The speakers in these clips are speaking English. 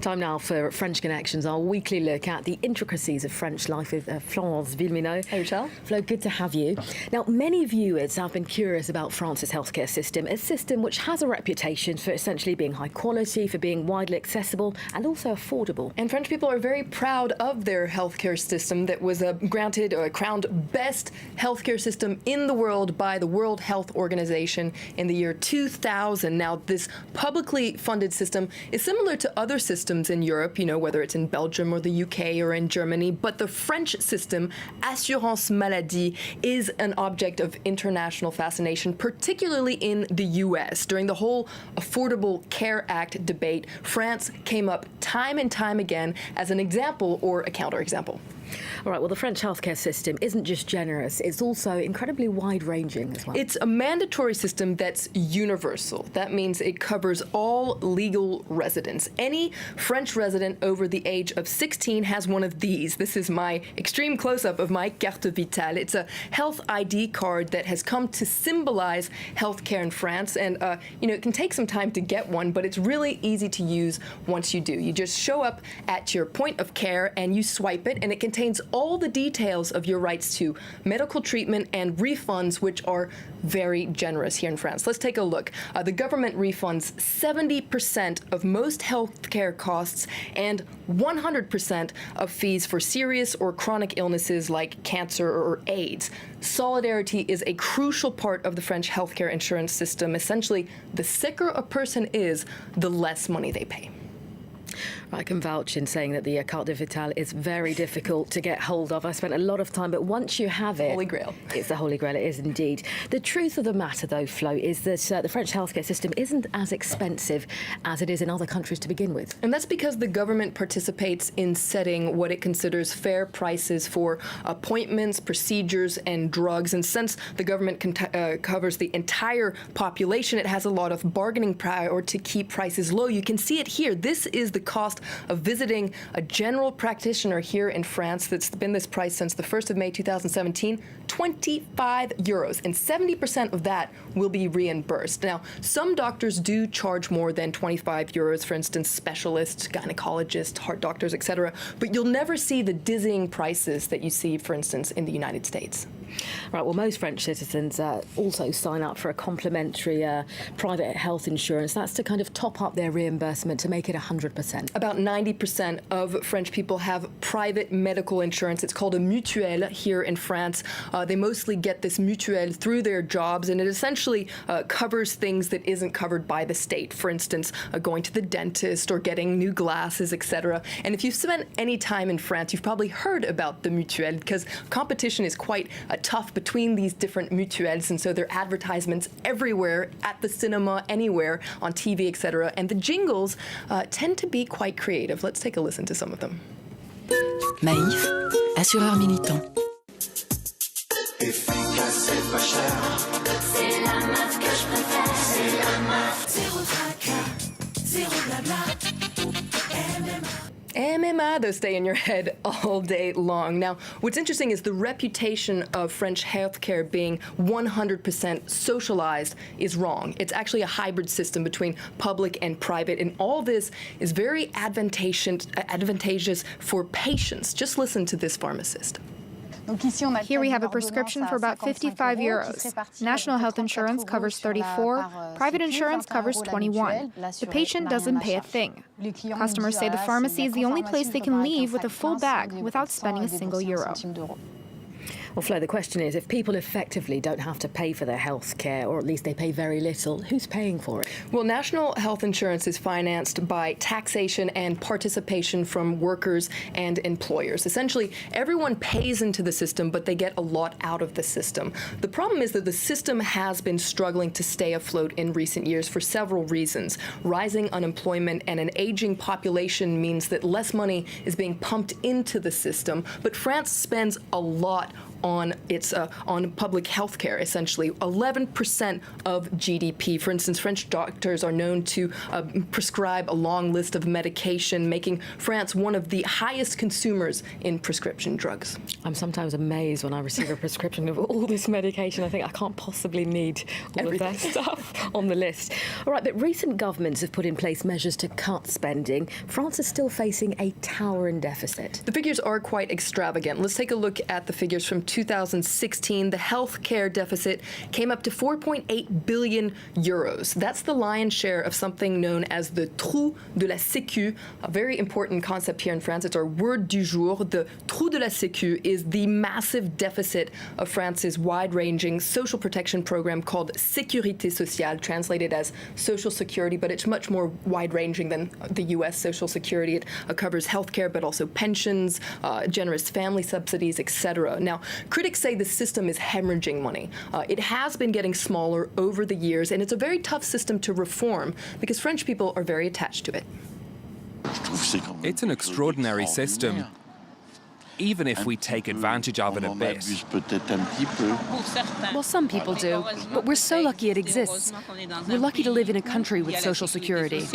Time now for French Connections, our weekly look at the intricacies of French life with Florence Villeminot. Hey, Rochelle. Flo, good to have you. Now, many viewers have been curious about France's healthcare system, a system which has a reputation for essentially being high quality, for being widely accessible and also affordable. And French people are very proud of their healthcare system that was granted or crowned best healthcare system in the world by the World Health Organization in the year 2000. Now, this publicly funded system is similar to other systems in Europe, whether it's in Belgium or the UK or in Germany, but the French system, Assurance Maladie, is an object of international fascination, particularly in the US. During the whole Affordable Care Act debate, France came up time and time again as an example or a counterexample. All right, well, the French healthcare system isn't just generous, it's also incredibly wide-ranging as well. It's a mandatory system that's universal. That means it covers all legal residents. Any French resident over the age of 16 has one of these. This is my extreme close-up of my carte vitale. It's a health ID card that has come to symbolize healthcare in France. And, it can take some time to get one, but it's really easy to use once you do. You just show up at your point of care and you swipe it, and it contains all the details of your rights to medical treatment and refunds, which are very generous here in France. Let's take a look. The government refunds 70% of most healthcare costs and 100% of fees for serious or chronic illnesses like cancer or AIDS. Solidarity is a crucial part of the French healthcare insurance system. Essentially, the sicker a person is, the less money they pay. I can vouch in saying that the carte vitale is very difficult to get hold of. I spent a lot of time, but once you have it... Holy Grail. It's the Holy Grail, it is indeed. The truth of the matter, though, Flo, is that the French healthcare system isn't as expensive as it is in other countries to begin with. And that's because the government participates in setting what it considers fair prices for appointments, procedures, and drugs. And since the government covers the entire population, it has a lot of bargaining power to keep prices low. You can see it here. This is the cost of visiting a general practitioner here in France. That's been this price since the 1st of May 2017, 25 euros, and 70% of that will be reimbursed. Now, some doctors do charge more than 25 euros, for instance, specialists, gynecologists, heart doctors, etc., but you'll never see the dizzying prices that you see, for instance, in the United States. Right, well, most French citizens also sign up for a complimentary private health insurance. That's to kind of top up their reimbursement to make it 100%. About 90% of French people have private medical insurance. It's called a mutuelle here in France. They mostly get this mutuelle through their jobs, and it essentially covers things that isn't covered by the state. For instance, going to the dentist or getting new glasses, etc. And if you've spent any time in France, you've probably heard about the mutuelle because competition is quite tough between these different mutuelles, and so there are advertisements everywhere, at the cinema, anywhere, on TV, etc. And the jingles tend to be quite creative. Let's take a listen to some of them. Maïf, assureur militant. Efficace et pas cher. C'est la meuf que je préfère. C'est la meuf. Zéro tracas, zéro blabla. MMA, those stay in your head all day long. Now, what's interesting is the reputation of French healthcare being 100% socialized is wrong. It's actually a hybrid system between public and private, and all this is very advantageous for patients. Just listen to this pharmacist. Here we have a prescription for about 55 euros. National health insurance covers 34, private insurance covers 21. The patient doesn't pay a thing. Customers say the pharmacy is the only place they can leave with a full bag without spending a single euro. Well, Flo, the question is, if people effectively don't have to pay for their health care, or at least they pay very little, who's paying for it? Well, national health insurance is financed by taxation and participation from workers and employers. Essentially, everyone pays into the system, but they get a lot out of the system. The problem is that the system has been struggling to stay afloat in recent years for several reasons. Rising unemployment and an aging population means that less money is being pumped into the system, but France spends a lot on its on public health care, essentially. 11% of GDP. For instance, French doctors are known to prescribe a long list of medication, making France one of the highest consumers in prescription drugs. I'm sometimes amazed when I receive a prescription of all this medication. I think I can't possibly need all of that stuff on the list. All right, but recent governments have put in place measures to cut spending. France is still facing a towering deficit. The figures are quite extravagant. Let's take a look at the figures from 2016. The healthcare deficit came up to 4.8 billion euros. That's the lion's share of something known as the trou de la sécu, a very important concept here in France. It's our word du jour. The trou de la sécu is the massive deficit of France's wide-ranging social protection program called Sécurité sociale, translated as social security, but it's much more wide-ranging than the U.S. social security. It covers healthcare, but also pensions, generous family subsidies, etc. Now, critics say the system is hemorrhaging money. It has been getting smaller over the years, and it's a very tough system to reform because French people are very attached to it. It's an extraordinary system, even if we take advantage of it a bit. Well, some people do, but we're so lucky it exists. We're lucky to live in a country with Social Security.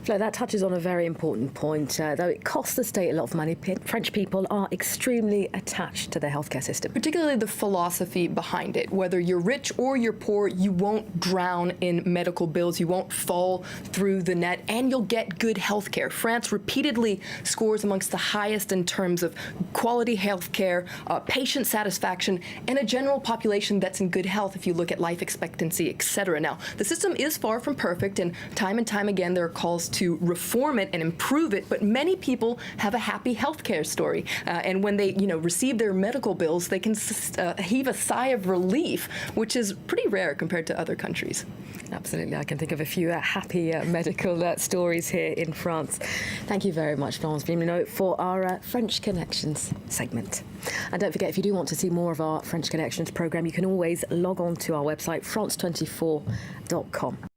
Flo, that touches on a very important point. Though it costs the state a lot of money, French people are extremely attached to their healthcare system. Particularly the philosophy behind it. Whether you're rich or you're poor, you won't drown in medical bills, you won't fall through the net, and you'll get good healthcare. France repeatedly scores amongst the highest in terms of quality healthcare, patient satisfaction, and a general population that's in good health if you look at life expectancy, etc. Now, the system is far from perfect, and time again there are calls to reform it and improve it, but many people have a happy healthcare story. And when they, receive their medical bills, they can heave a sigh of relief, which is pretty rare compared to other countries. Absolutely. I can think of a few happy medical stories here in France. Thank you very much, Florence Vimino, for our French Connections segment. And don't forget, if you do want to see more of our French Connections programme, you can always log on to our website, france24.com.